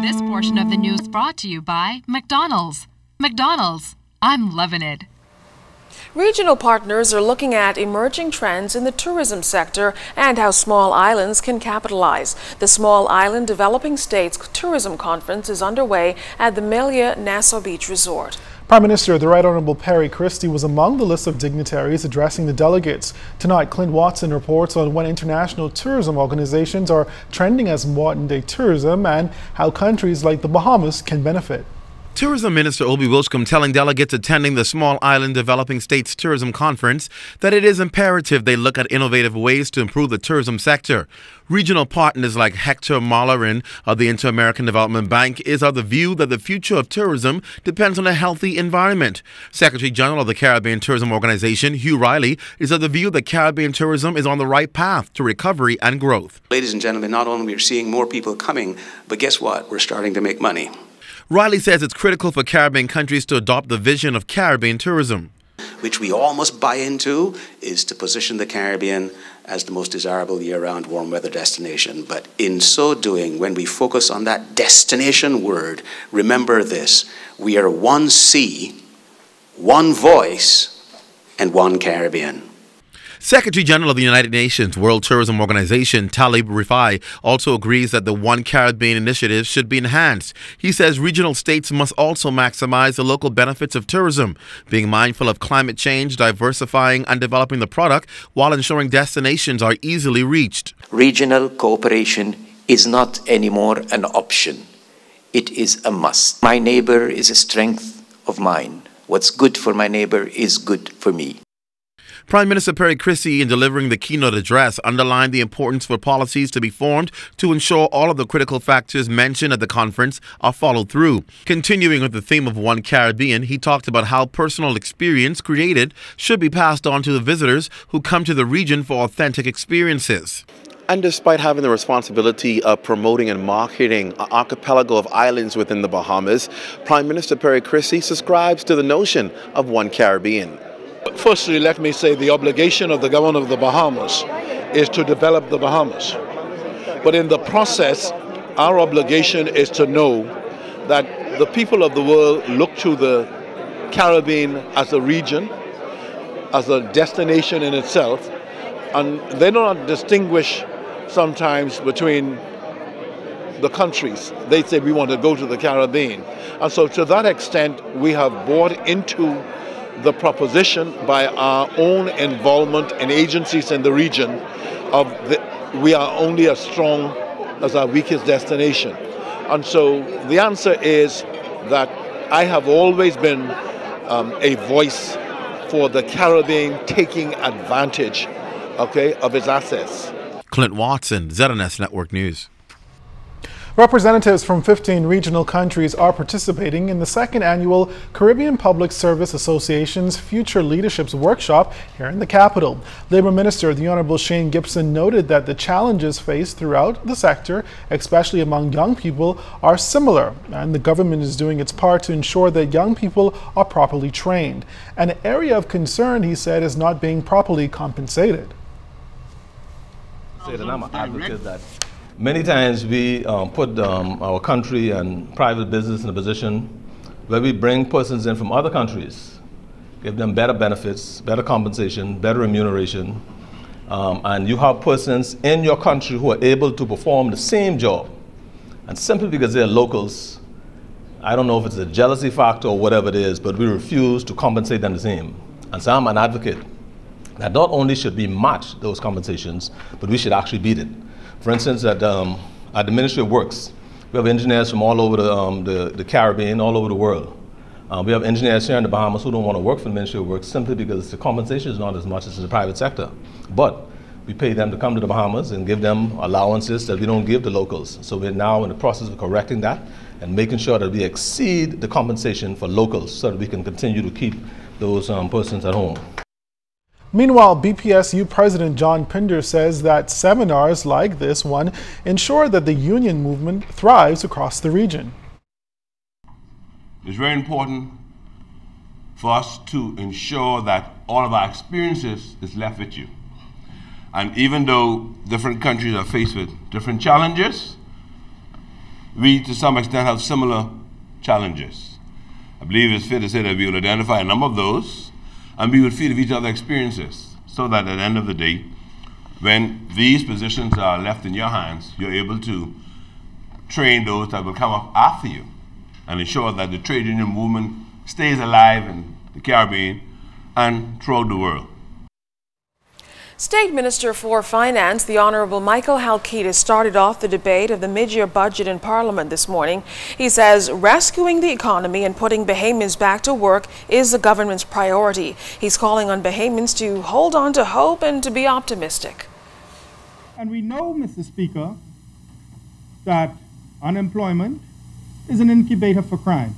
This portion of the news brought to you by McDonald's. McDonald's, I'm loving it. Regional partners are looking at emerging trends in the tourism sector and how small islands can capitalize. The Small Island Developing States Tourism Conference is underway at the Melia Nassau Beach Resort. Prime Minister, the Right Honourable Perry Christie, was among the list of dignitaries addressing the delegates. Tonight, Clint Watson reports on when international tourism organizations are trending as modern-day tourism and how countries like the Bahamas can benefit. Tourism Minister Obi Wilscombe telling delegates attending the Small Island Developing States Tourism Conference that it is imperative they look at innovative ways to improve the tourism sector. Regional partners like Hector Malarin of the Inter-American Development Bank is of the view that the future of tourism depends on a healthy environment. Secretary General of the Caribbean Tourism Organization, Hugh Riley, is of the view that Caribbean tourism is on the right path to recovery and growth. Ladies and gentlemen, not only are we seeing more people coming, but guess what? We're starting to make money. Riley says it's critical for Caribbean countries to adopt the vision of Caribbean tourism, which we all must buy into, is to position the Caribbean as the most desirable year-round warm weather destination. But in so doing, when we focus on that destination word, remember this: we are one sea, one voice, and one Caribbean. Secretary General of the United Nations World Tourism Organization, Talib Rifai, also agrees that the One Caribbean initiative should be enhanced. He says regional states must also maximize the local benefits of tourism, being mindful of climate change, diversifying and developing the product while ensuring destinations are easily reached. Regional cooperation is not anymore an option. It is a must. My neighbor is a strength of mine. What's good for my neighbor is good for me. Prime Minister Perry Christie, in delivering the keynote address, underlined the importance for policies to be formed to ensure all of the critical factors mentioned at the conference are followed through. Continuing with the theme of One Caribbean, he talked about how personal experience created should be passed on to the visitors who come to the region for authentic experiences. And despite having the responsibility of promoting and marketing an archipelago of islands within the Bahamas, Prime Minister Perry Christie subscribes to the notion of One Caribbean. Firstly, let me say the obligation of the government of the Bahamas is to develop the Bahamas. But in the process, our obligation is to know that the people of the world look to the Caribbean as a region, as a destination in itself, and they do not distinguish sometimes between the countries. They say we want to go to the Caribbean. And so to that extent, we have bought into the proposition by our own involvement in agencies in the region we are only as strong as our weakest destination. And so the answer is that I have always been a voice for the Caribbean taking advantage, of its assets. Clint Watson, ZNS Network News. Representatives from 15 regional countries are participating in the second annual Caribbean Public Service Association's Future Leaderships Workshop here in the capital. Labour Minister, the Honourable Shane Gibson, noted that the challenges faced throughout the sector, especially among young people, are similar, and the government is doing its part to ensure that young people are properly trained. An area of concern, he said, is not being properly compensated. I'm an advocate that many times we put our country and private business in a position where we bring persons in from other countries, give them better benefits, better compensation, better remuneration, and you have persons in your country who are able to perform the same job. And simply because they're locals, I don't know if it's a jealousy factor or whatever it is, but we refuse to compensate them the same. And so I'm an advocate that not only should we match those compensations, but we should actually beat it. For instance, at the Ministry of Works, we have engineers from all over the Caribbean, all over the world. We have engineers here in the Bahamas who don't want to work for the Ministry of Works simply because the compensation is not as much as in the private sector. But we pay them to come to the Bahamas and give them allowances that we don't give the locals. So we're now in the process of correcting that and making sure that we exceed the compensation for locals so that we can continue to keep those persons at home. Meanwhile, BPSU President John Pinder says that seminars like this one ensure that the union movement thrives across the region. It's very important for us to ensure that all of our experiences is left with you. And even though different countries are faced with different challenges, we to some extent have similar challenges. I believe it's fair to say that we will identify a number of those and we will feed each other's experiences so that at the end of the day, when these positions are left in your hands, you're able to train those that will come up after you and ensure that the trade union movement stays alive in the Caribbean and throughout the world. State Minister for Finance, the Honourable Michael Halkitis, started off the debate of the mid-year budget in Parliament this morning. He says rescuing the economy and putting Bahamians back to work is the government's priority. He's calling on Bahamians to hold on to hope and to be optimistic. And we know, Mr. Speaker, that unemployment is an incubator for crime.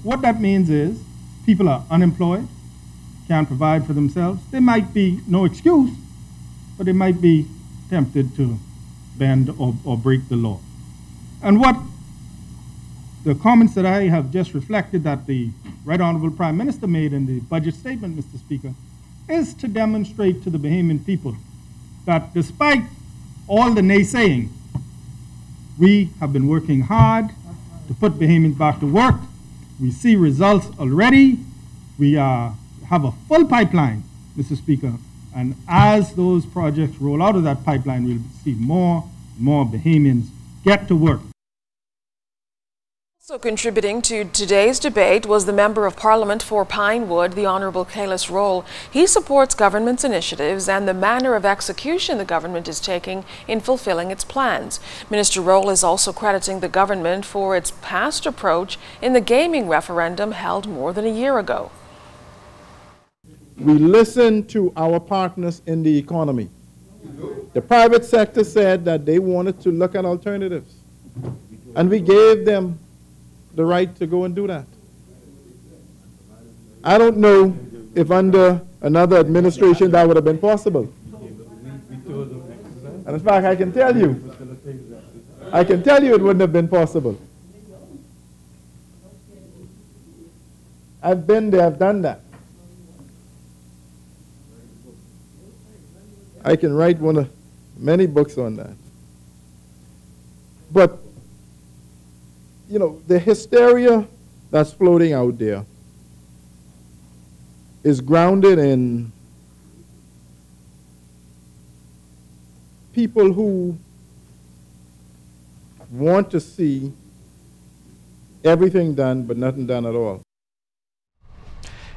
What that means is people are unemployed, can't provide for themselves. There might be no excuse, but they might be tempted to bend or break the law. And what the comments that I have just reflected that the Right Honourable Prime Minister made in the budget statement, Mr. Speaker, is to demonstrate to the Bahamian people that despite all the naysaying, we have been working hard to put Bahamians back to work. We see results already. We have a full pipeline, Mr. Speaker, and as those projects roll out of that pipeline, we'll see more and more Bahamians get to work. Also contributing to today's debate was the Member of Parliament for Pinewood, the Honourable Kailas Roll. He supports government's initiatives and the manner of execution the government is taking in fulfilling its plans. Minister Roll is also crediting the government for its past approach in the gaming referendum held more than a year ago. We listened to our partners in the economy. The private sector said that they wanted to look at alternatives, and we gave them the right to go and do that. I don't know if under another administration that would have been possible. And in fact, I can tell you it wouldn't have been possible. I've been there, I've done that. I can write one of many books on that. But, you know, the hysteria that's floating out there is grounded in people who want to see everything done but nothing done at all.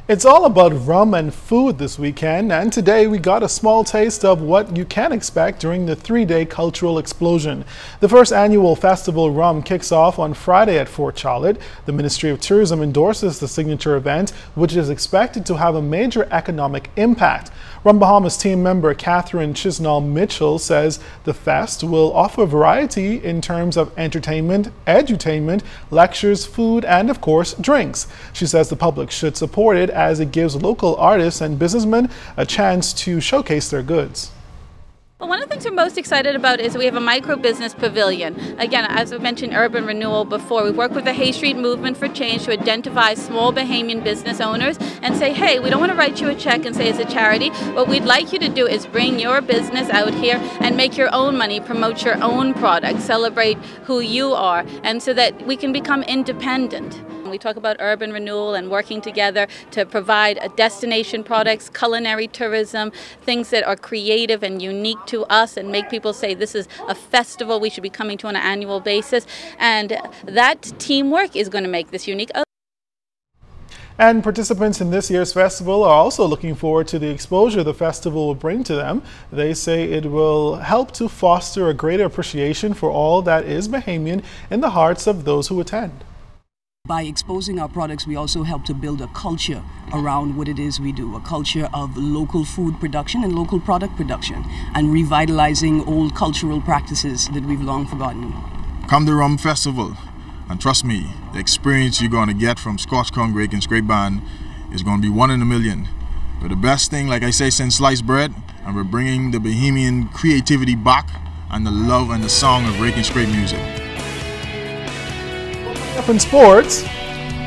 It's all about rum and food this weekend, and today we got a small taste of what you can expect during the three-day cultural explosion. The first annual festival Rum kicks off on Friday at Fort Charlotte. The Ministry of Tourism endorses the signature event, which is expected to have a major economic impact. Rum Bahamas team member Catherine Chisnall Mitchell says the fest will offer variety in terms of entertainment, edutainment, lectures, food, and of course drinks. She says the public should support it as it gives local artists and businessmen a chance to showcase their goods. Well, one of the things we're most excited about is we have a micro-business pavilion. Again, as I mentioned urban renewal before, we work with the Hay Street Movement for Change to identify small Bahamian business owners and say, hey, we don't want to write you a check and say it's a charity. What we'd like you to do is bring your business out here and make your own money, promote your own product, celebrate who you are, and so that we can become independent. We talk about urban renewal and working together to provide destination products, culinary tourism, things that are creative and unique to us and make people say this is a festival we should be coming to on an annual basis. And that teamwork is going to make this unique. And participants in this year's festival are also looking forward to the exposure the festival will bring to them. They say it will help to foster a greater appreciation for all that is Bahamian in the hearts of those who attend. By exposing our products, we also help to build a culture around what it is we do, a culture of local food production and local product production, and revitalizing old cultural practices that we've long forgotten. Come to Rum Festival, and trust me, the experience you're going to get from Scotch Congrake and Scrape Band is going to be one in a million. But the best thing, like I say, since sliced bread, and we're bringing the Bahamian creativity back and the love and the song of rake and scrape music. Up in sports,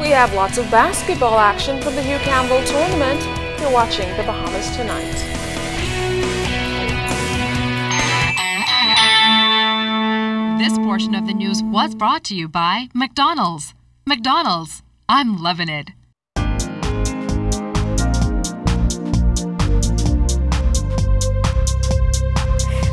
we have lots of basketball action from the Hugh Campbell tournament. You're watching the Bahamas Tonight. This portion of the news was brought to you by McDonald's. McDonald's, I'm loving it.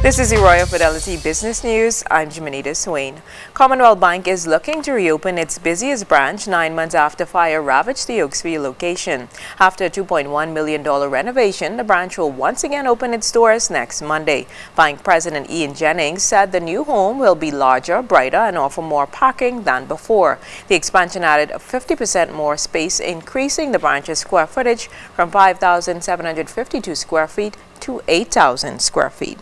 This is the Royal Fidelity Business News. I'm Jimenita Swain. Commonwealth Bank is looking to reopen its busiest branch 9 months after fire ravaged the Oaksville location. After a $2.1 million renovation, the branch will once again open its doors next Monday. Bank President Ian Jennings said the new home will be larger, brighter, and offer more parking than before. The expansion added 50% more space, increasing the branch's square footage from 5,752 square feet to 8,000 square feet.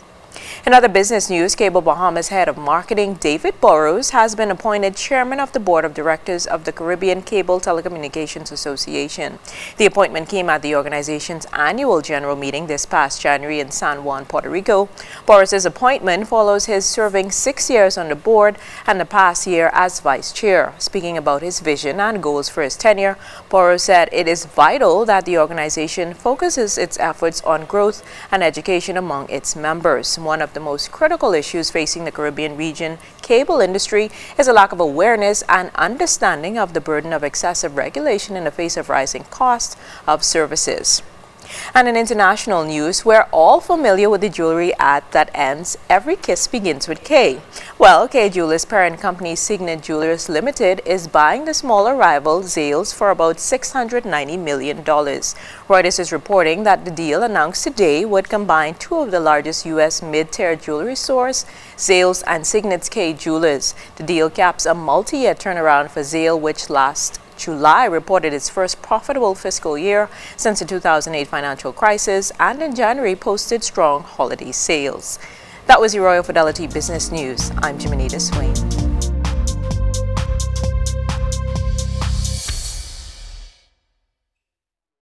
In other business news, Cable Bahamas head of marketing David Burrows has been appointed chairman of the board of directors of the Caribbean Cable Telecommunications Association. The appointment came at the organization's annual general meeting this past January in San Juan, Puerto Rico. Burrows' appointment follows his serving 6 years on the board and the past year as vice chair. Speaking about his vision and goals for his tenure, Burrows said it is vital that the organization focuses its efforts on growth and education among its members. One of the most critical issues facing the Caribbean region cable industry is a lack of awareness and understanding of the burden of excessive regulation in the face of rising costs of services. And in international news, we're all familiar with the jewelry ad that ends, "Every kiss begins with K." Well, K Jewelers' parent company Signet Jewelers Limited is buying the smaller rival Zales for about $690 million. Reuters is reporting that the deal announced today would combine two of the largest U.S. mid-tier jewelry stores, Zales and Signet's K Jewelers. The deal caps a multi-year turnaround for Zale, which last July reported its first profitable fiscal year since the 2008 financial crisis, and in January posted strong holiday sales. That was your Royal Fidelity Business News. I'm Jimenita Swain.